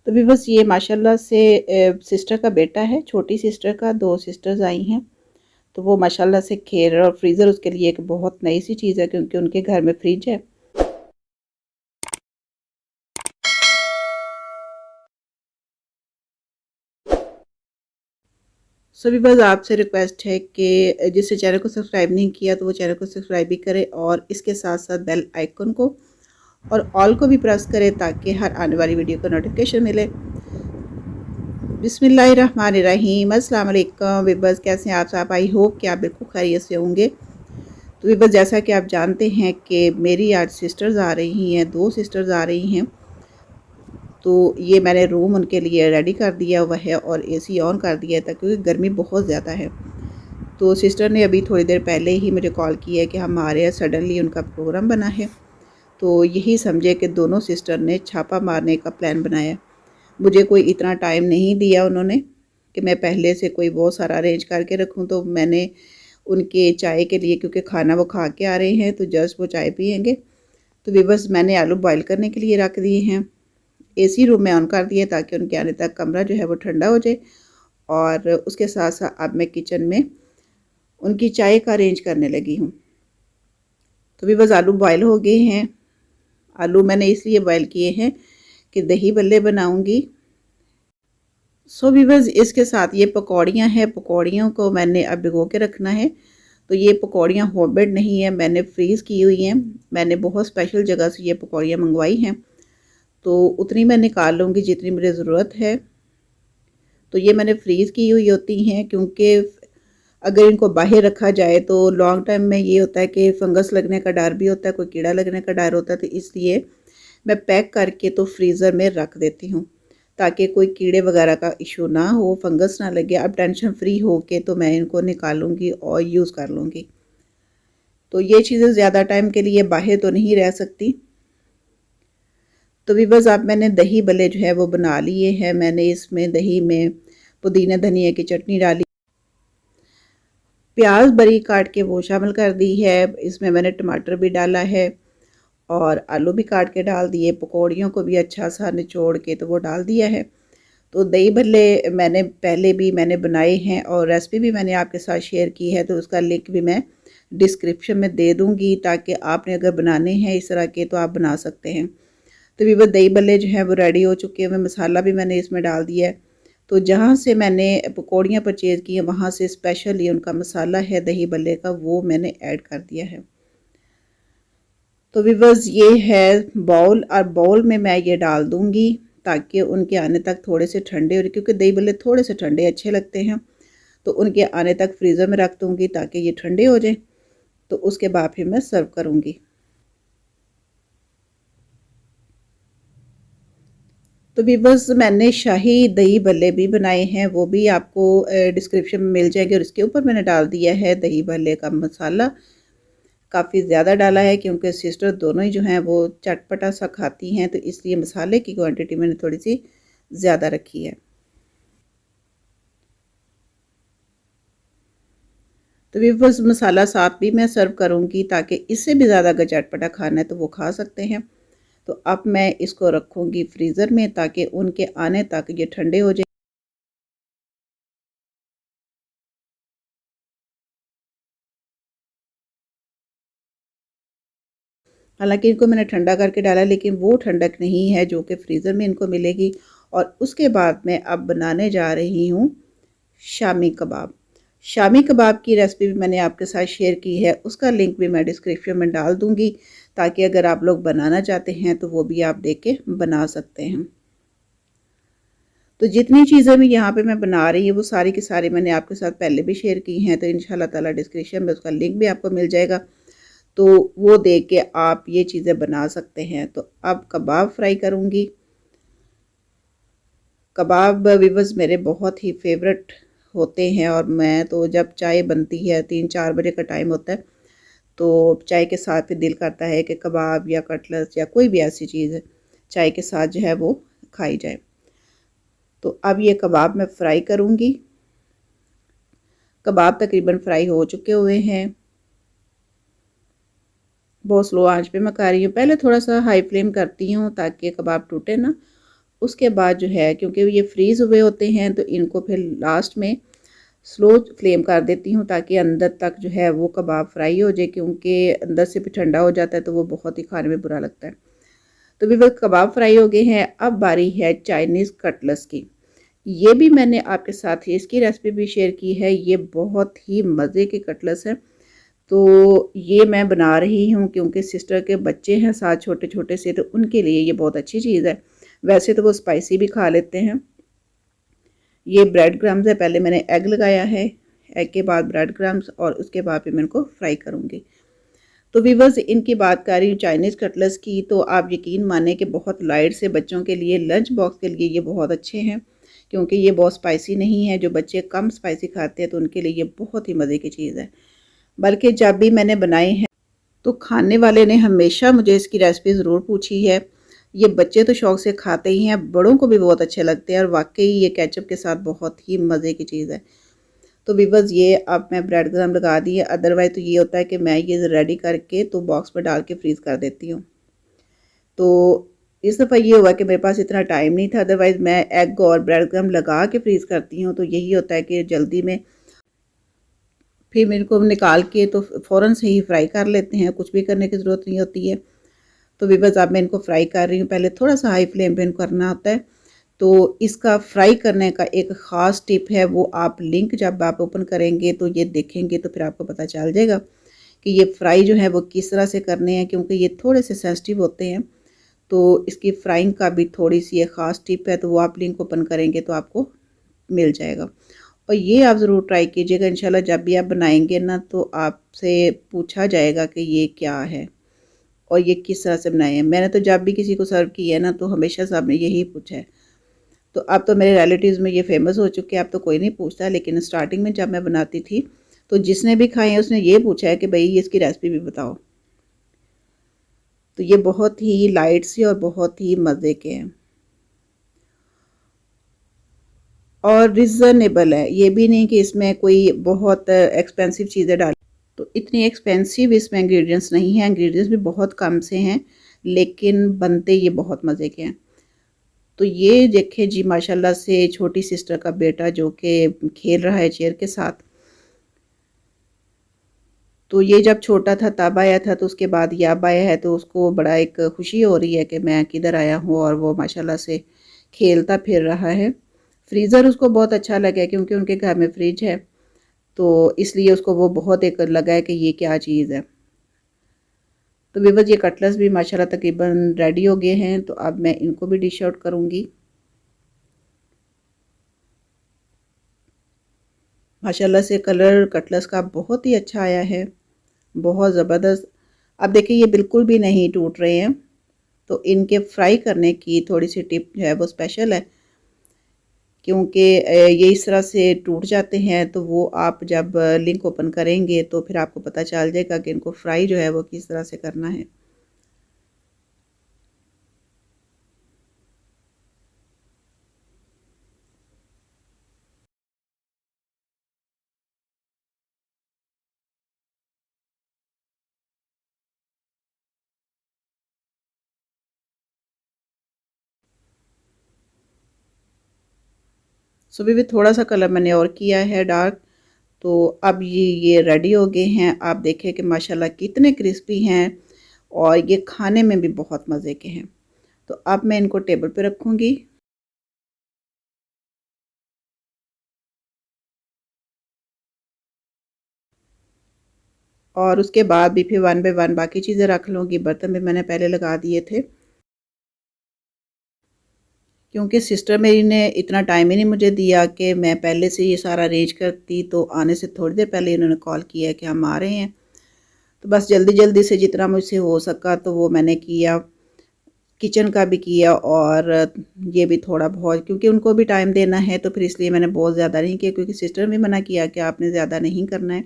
तो भी बस ये माशाल्लाह से सिस्टर का बेटा है, छोटी सिस्टर का 2 सिस्टर्स आई हैं। तो वो माशाल्लाह से खेल रहा, और फ्रीज़र उसके लिए एक बहुत नई सी चीज़ है क्योंकि उनके घर में फ्रिज है। सो भी बस आपसे रिक्वेस्ट है कि जिसने चैनल को सब्सक्राइब नहीं किया तो वो चैनल को सब्सक्राइब भी करे, और इसके साथ साथ बेल आइकन को और ऑल को भी प्रेस करें ताकि हर आने वाली वीडियो का नोटिफिकेशन मिले। बिस्मिल्लाहिर्रहमानिर्रहीम, अस्सलाम वालेकुम वीवर्स, कैसे हैं आप सब? आई होप कि आप बिल्कुल खैरियत से होंगे। तो वीवर्स, जैसा कि आप जानते हैं कि मेरी आज सिस्टर्स आ रही हैं, 2 सिस्टर्स आ रही हैं। तो ये मैंने रूम उनके लिए रेडी कर दिया हुआ है और एसी ऑन कर दिया था क्योंकि गर्मी बहुत ज़्यादा है। तो सिस्टर ने अभी थोड़ी देर पहले ही मुझे कॉल किया है कि हमारे यहाँ सडनली उनका प्रोग्राम बना है। तो यही समझे कि दोनों सिस्टर ने छापा मारने का प्लान बनाया। मुझे कोई इतना टाइम नहीं दिया उन्होंने कि मैं पहले से कोई बहुत सारा अरेंज करके रखूं। तो मैंने उनके चाय के लिए, क्योंकि खाना वो खा के आ रहे हैं तो जस्ट वो चाय पियेंगे, तो वे बस मैंने आलू बॉईल करने के लिए रख दिए हैं। एसी रूम में ऑन कर दिए ताकि उनके आने तक कमरा जो है वो ठंडा हो जाए। और उसके साथ साथ अब मैं किचन में उनकी चाय का अरेंज करने लगी हूँ। तो भी बस आलू बॉयल हो गए हैं। आलू मैंने इसलिए बॉयल किए हैं कि दही बल्ले बनाऊंगी। सो व्यूअर्स, इसके साथ ये पकौड़ियाँ हैं। पकौड़ियों को मैंने अब भिगो के रखना है। तो ये पकौड़ियाँ होममेड नहीं है, मैंने फ्रीज़ की हुई हैं। मैंने बहुत स्पेशल जगह से ये पकौड़ियाँ मंगवाई हैं। तो उतनी मैं निकाल लूँगी जितनी मुझे ज़रूरत है। तो ये मैंने फ्रीज़ की हुई होती हैं क्योंकि अगर इनको बाहर रखा जाए तो लॉन्ग टाइम में ये होता है कि फंगस लगने का डर भी होता है, कोई कीड़ा लगने का डर होता है। तो इसलिए मैं पैक करके तो फ्रीज़र में रख देती हूँ ताकि कोई कीड़े वगैरह का इशू ना हो, फंगस ना लगे। अब टेंशन फ्री हो के तो मैं इनको निकालूंगी और यूज़ कर लूँगी। तो ये चीज़ें ज़्यादा टाइम के लिए बाहर तो नहीं रह सकती। तो भी बस अब मैंने दही भल्ले जो है वो बना लिए हैं। मैंने इसमें दही में पुदीना धनिया की चटनी डाली, प्याज बारीक काट के वो शामिल कर दी है, इसमें मैंने टमाटर भी डाला है और आलू भी काट के डाल दिए। पकौड़ियों को भी अच्छा सा निचोड़ के तो वो डाल दिया है। तो दही भल्ले मैंने पहले भी मैंने बनाए हैं और रेसिपी भी मैंने आपके साथ शेयर की है, तो उसका लिंक भी मैं डिस्क्रिप्शन में दे दूँगी ताकि आपने अगर बनाने हैं इस तरह के तो आप बना सकते हैं। तो भी वो दही भल्ले जो हैं वो रेडी हो चुके हैं। मसाला भी मैंने इसमें डाल दिया है। तो जहाँ से मैंने पकौड़ियाँ परचेज़ की हैं वहाँ से स्पेशल ये उनका मसाला है दही भल्ले का, वो मैंने ऐड कर दिया है। तो व्यूअर्स, ये है बाउल, और बाउल में मैं ये डाल दूँगी ताकि उनके आने तक थोड़े से ठंडे हो रहे, क्योंकि दही भल्ले थोड़े से ठंडे अच्छे लगते हैं। तो उनके आने तक फ्रीज़र में रख दूँगी ताकि ये ठंडे हो जाएँ। तो उसके बाद फिर मैं सर्व करूँगी। तो व्यूअर्स, मैंने शाही दही भल्ले भी बनाए हैं, वो भी आपको डिस्क्रिप्शन में मिल जाएंगे। और इसके ऊपर मैंने डाल दिया है दही भल्ले का मसाला। काफ़ी ज़्यादा डाला है क्योंकि सिस्टर दोनों ही जो हैं वो चटपटा सा खाती हैं, तो इसलिए मसाले की क्वांटिटी मैंने थोड़ी सी ज़्यादा रखी है। तो व्यूअर्स, मसाला साथ भी मैं सर्व करूँगी ताकि इससे भी ज़्यादा अगर चटपटा खाना है तो वो खा सकते हैं। तो अब मैं इसको रखूँगी फ्रीज़र में ताकि उनके आने तक ये ठंडे हो जाए। हालांकि इनको मैंने ठंडा करके डाला, लेकिन वो ठंडक नहीं है जो कि फ्रीज़र में इनको मिलेगी। और उसके बाद मैं अब बनाने जा रही हूँ शामी कबाब। शामी कबाब की रेसिपी भी मैंने आपके साथ शेयर की है, उसका लिंक भी मैं डिस्क्रिप्शन में डाल दूँगी ताकि अगर आप लोग बनाना चाहते हैं तो वो भी आप देख के बना सकते हैं। तो जितनी चीज़ें मैं यहाँ पे मैं बना रही हूँ वो सारी की सारी मैंने आपके साथ पहले भी शेयर की हैं, तो इंशाल्लाह ताला डिस्क्रिप्शन में उसका लिंक भी आपको मिल जाएगा। तो वो देख के आप ये चीज़ें बना सकते हैं। तो अब कबाब फ्राई करूँगी। कबाब व्यूअर्स मेरे बहुत ही फेवरेट होते हैं, और मैं तो जब चाय बनती है 3-4 बजे का टाइम होता है तो चाय के साथ फिर दिल करता है कि कबाब या कटलेट्स या कोई भी ऐसी चीज़ चाय के साथ जो है वो खाई जाए। तो अब ये कबाब मैं फ्राई करूँगी। कबाब तकरीबन फ्राई हो चुके हुए हैं। बहुत स्लो आंच पे मैं कर रही हूँ। पहले थोड़ा सा हाई फ्लेम करती हूँ ताकि कबाब टूटे ना, उसके बाद जो है क्योंकि ये फ्रीज़ हुए होते हैं तो इनको फिर लास्ट में स्लो फ्लेम कर देती हूँ ताकि अंदर तक जो है वो कबाब फ्राई हो जाए, क्योंकि अंदर से भी ठंडा हो जाता है तो वो बहुत ही खाने में बुरा लगता है। तो भी वो कबाब फ्राई हो गए हैं। अब बारी है चाइनीज़ कटलेट्स की। ये भी मैंने आपके साथ ही इसकी रेसिपी भी शेयर की है। ये बहुत ही मज़े के कटलेट्स हैं। तो ये मैं बना रही हूँ क्योंकि सिस्टर के बच्चे हैं साथ छोटे-छोटे से, तो उनके लिए ये बहुत अच्छी चीज़ है। वैसे तो वो स्पाइसी भी खा लेते हैं। ये ब्रेड क्रम्स है, पहले मैंने एग लगाया है, एग के बाद ब्रेड क्रम्स और उसके बाद फिर मैं इनको फ्राई करूँगी। तो व्यूअर्स इनकी बात कर रही हूँ चाइनीज़ कटलेट्स की, तो आप यकीन माने कि बहुत लाइट से बच्चों के लिए लंच बॉक्स के लिए ये बहुत अच्छे हैं, क्योंकि ये बहुत स्पाइसी नहीं है। जो बच्चे कम स्पाइसी खाते हैं तो उनके लिए ये बहुत ही मज़े की चीज़ है। बल्कि जब भी मैंने बनाए हैं तो खाने वाले ने हमेशा मुझे इसकी रेसिपी ज़रूर पूछी है। ये बच्चे तो शौक़ से खाते ही हैं, बड़ों को भी बहुत अच्छे लगते हैं और वाक़ई ये केचप के साथ बहुत ही मज़े की चीज़ है। तो व्यूअर्स ये अब मैं ब्रेड क्रम्ब लगा दी है। अदरवाइज़ तो ये होता है कि मैं ये रेडी करके तो बॉक्स में डाल के फ्रीज़ कर देती हूँ। तो इस दफ़ा ये हुआ कि मेरे पास इतना टाइम नहीं था, अदरवाइज़ मैं एग और ब्रेड क्रम्ब लगा के फ्रीज़ करती हूँ। तो यही होता है कि जल्दी में फिर मेरे को निकाल के तो फ़ौरन से ही फ्राई कर लेते हैं, कुछ भी करने की ज़रूरत नहीं होती है। तो व्यूअर्स अब मैं इनको फ्राई कर रही हूँ। पहले थोड़ा-सा हाई फ्लेम पे इनको करना होता है। तो इसका फ्राई करने का एक ख़ास टिप है, वो आप लिंक जब आप ओपन करेंगे तो ये देखेंगे तो फिर आपको पता चल जाएगा कि ये फ्राई जो है वो किस तरह से करने हैं, क्योंकि ये थोड़े से सेंसिटिव होते हैं। तो इसकी फ्राइंग का भी थोड़ी-सी एक ख़ास टिप है, तो वो आप लिंक ओपन करेंगे तो आपको मिल जाएगा। और ये आप ज़रूर ट्राई कीजिएगा, इंशाल्लाह जब भी आप बनाएँगे ना तो आपसे पूछा जाएगा कि ये क्या है और ये किस तरह से बनाए हैं। मैंने तो जब भी किसी को सर्व किया है ना तो हमेशा सबने यही पूछा है। तो अब तो मेरे रिलेटिव्स में ये फ़ेमस हो चुके हैं, अब तो कोई नहीं पूछता, लेकिन स्टार्टिंग में जब मैं बनाती थी तो जिसने भी खाए हैं उसने ये पूछा है कि भई ये इसकी रेसिपी भी बताओ। तो ये बहुत ही लाइट सी और बहुत ही मज़े के हैं और रीज़नेबल है। ये भी नहीं कि इसमें कोई बहुत एक्सपेंसिव चीज़ें डाली। तो इतनी एक्सपेंसिव इसमें इंग्रेडिएंट्स नहीं हैं, इंग्रेडिएंट्स भी बहुत कम से हैं, लेकिन बनते ये बहुत मज़े के हैं। तो ये देखिए जी माशाल्लाह से छोटी सिस्टर का बेटा जो कि खेल रहा है चेयर के साथ। तो ये जब छोटा था तब आया था, तो उसके बाद ये अब आया है तो उसको बड़ा एक खुशी हो रही है कि मैं किधर आया हूँ, और वो माशाल्लाह से खेलता फिर रहा है। फ्रीज़र उसको बहुत अच्छा लगा क्योंकि उनके घर में फ्रिज है, तो इसलिए उसको वो बहुत एक लगा है कि ये क्या चीज़ है। तो व्यूअर्स ये कटलेट्स भी माशाल्लाह तकरीबन रेडी हो गए हैं, तो अब मैं इनको भी डिश आउट करूँगी। माशाल्लाह से कलर कटलेट्स का बहुत ही अच्छा आया है, बहुत ज़बरदस्त। अब देखिए ये बिल्कुल भी नहीं टूट रहे हैं, तो इनके फ्राई करने की थोड़ी-सी टिप जो है वो स्पेशल है, क्योंकि ये इस तरह से टूट जाते हैं, तो वो आप जब लिंक ओपन करेंगे तो फिर आपको पता चल जाएगा कि इनको फ्राई जो है वो किस तरह से करना है। सुबह भी थोड़ा-सा कलर मैंने और किया है डार्क, तो अब ये रेडी हो गए हैं। आप देखें कि माशाल्लाह कितने क्रिस्पी हैं और ये खाने में भी बहुत मज़े के हैं। तो अब मैं इनको टेबल पे रखूँगी और उसके बाद भी फिर वन बाय वन बाकी चीज़ें रख लूँगी। बर्तन भी मैंने पहले लगा दिए थे, क्योंकि सिस्टर मेरी ने इतना टाइम ही नहीं मुझे दिया कि मैं पहले से ये सारा अरेंज करती, तो आने से थोड़ी देर पहले इन्होंने कॉल किया कि हम आ रहे हैं। तो बस जल्दी-जल्दी से जितना मुझसे हो सका तो वो मैंने किया। किचन का भी किया और ये भी थोड़ा बहुत, क्योंकि उनको भी टाइम देना है, तो फिर इसलिए मैंने बहुत ज़्यादा नहीं किया, क्योंकि सिस्टर ने भी मना किया कि आपने ज़्यादा नहीं करना है।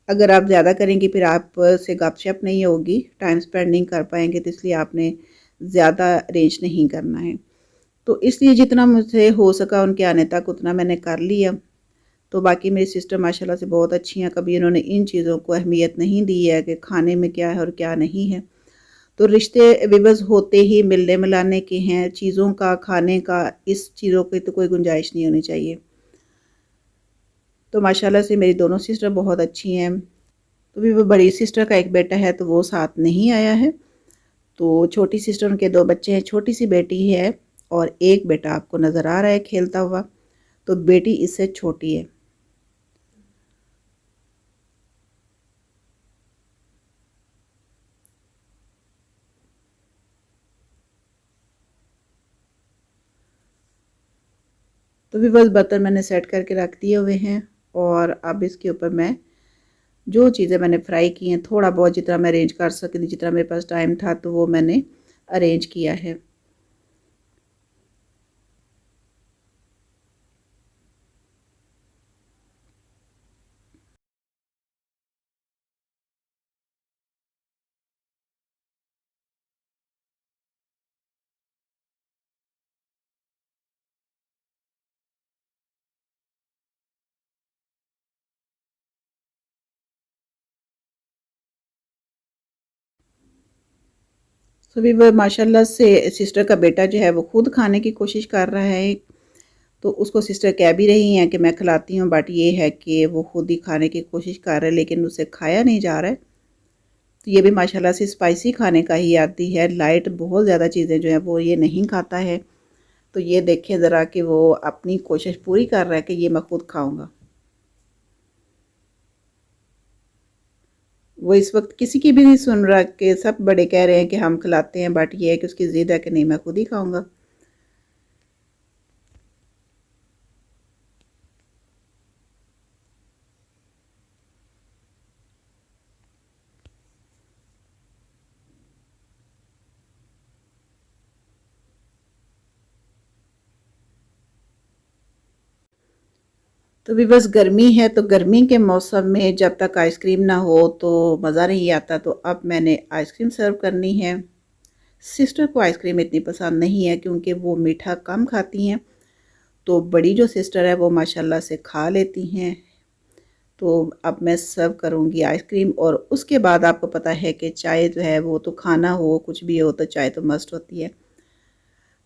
अगर आप ज़्यादा करेंगी फिर आप से गपशप नहीं होगी, टाइम स्पेंड नहीं कर पाएँगे, तो इसलिए आपने ज़्यादा अरेंज नहीं करना है। तो इसलिए जितना मुझसे हो सका उनके आने तक उतना मैंने कर लिया। तो बाकी मेरी सिस्टर माशाल्लाह से बहुत अच्छी हैं, कभी इन्होंने इन चीज़ों को अहमियत नहीं दी है कि खाने में क्या है और क्या नहीं है। तो रिश्ते विवश होते ही मिलने मिलाने के हैं, चीज़ों का, खाने का, इस चीज़ों की तो कोई गुंजाइश नहीं होनी चाहिए। तो माशाल्लाह से मेरी दोनों सिस्टर बहुत अच्छी हैं। तो भी वो बड़ी सिस्टर का एक बेटा है तो वो साथ नहीं आया है। तो छोटी सिस्टर उनके 2 बच्चे हैं, छोटी सी बेटी है और एक बेटा आपको नज़र आ रहा है खेलता हुआ, तो बेटी इससे छोटी है। तो भी बस बर्तन मैंने सेट करके रख दिए हुए हैं और अब इसके ऊपर मैं जो चीज़ें मैंने फ्राई की हैं थोड़ा बहुत जितना मैं अरेंज कर सकी, जितना मेरे पास टाइम था तो वो मैंने अरेंज किया है। तो भी वो माशाल्लाह से सिस्टर का बेटा जो है वो खुद खाने की कोशिश कर रहा है। तो उसको सिस्टर कह भी रही हैं कि मैं खिलाती हूँ, बट ये है कि वो खुद ही खाने की कोशिश कर रहा है लेकिन उससे खाया नहीं जा रहा है। तो ये भी माशाल्लाह से स्पाइसी खाने का ही आती है, लाइट बहुत ज़्यादा चीज़ें जो हैं वो ये नहीं खाता है। तो ये देखें ज़रा कि वो अपनी कोशिश पूरी कर रहा है कि ये मैं खुद खाऊँगा। वो इस वक्त किसी की भी नहीं सुन रहा कि सब बड़े कह रहे हैं कि हम खिलाते हैं, बट ये है कि उसकी ज़िद है कि नहीं मैं खुद ही खाऊँगा। तो भी बस गर्मी है तो गर्मी के मौसम में जब तक आइसक्रीम ना हो तो मज़ा नहीं आता। तो अब मैंने आइसक्रीम सर्व करनी है। सिस्टर को आइसक्रीम इतनी पसंद नहीं है क्योंकि वो मीठा कम खाती हैं। तो बड़ी जो सिस्टर है वो माशाल्लाह से खा लेती हैं। तो अब मैं सर्व करूँगी आइसक्रीम और उसके बाद आपको पता है कि चाय जो है वो तो खाना हो कुछ भी हो तो चाय तो मस्ट होती है।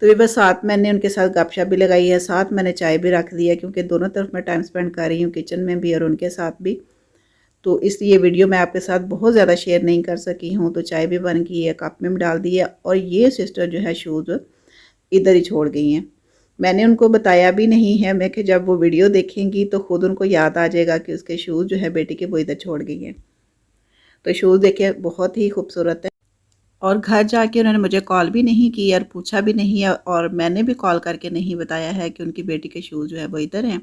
तो ये बस साथ मैंने उनके साथ गपशप भी लगाई है, साथ मैंने चाय भी रख दी है क्योंकि दोनों तरफ मैं टाइम स्पेंड कर रही हूँ, किचन में भी और उनके साथ भी। तो इसलिए वीडियो मैं आपके साथ बहुत ज़्यादा शेयर नहीं कर सकी हूँ। तो चाय भी बन गई है, कप में भी डाल दी है और ये सिस्टर जो है शूज़ इधर ही छोड़ गई हैं। मैंने उनको बताया भी नहीं है, मैं कि जब वो वीडियो देखेंगी तो खुद उनको याद आ जाएगा कि उसके शूज़ जो है बेटी के वो इधर छोड़ गई हैं। तो शूज़ देखिए बहुत ही खूबसूरत है और घर जाके उन्होंने मुझे कॉल भी नहीं की और पूछा भी नहीं है और मैंने भी कॉल करके नहीं बताया है कि उनकी बेटी के शूज़ जो है वो इधर हैं।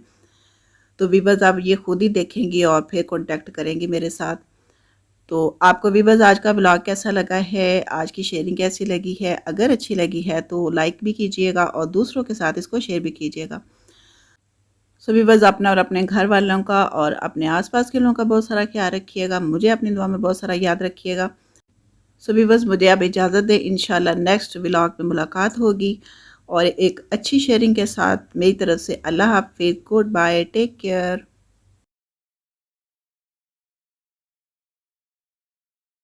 तो वीवर्स आप ये खुद ही देखेंगी और फिर कॉन्टेक्ट करेंगी मेरे साथ। तो आपको वीवर्स आज का व्लॉग कैसा लगा है, आज की शेयरिंग कैसी लगी है? अगर अच्छी लगी है तो लाइक भी कीजिएगा और दूसरों के साथ इसको शेयर भी कीजिएगा। सो वीवर्स अपना और अपने घर वालों का और अपने आसपास के लोगों का बहुत सारा ख्याल रखिएगा। मुझे अपनी दुआ में बहुत सारा याद रखिएगा। सो वीवर्स मुझे अब इजाज़त दें, इंशाल्लाह नेक्स्ट व्लॉग में मुलाकात होगी और एक अच्छी शेयरिंग के साथ। मेरी तरफ से अल्लाह हाफ़िज़, गुड बाय, टेक केयर।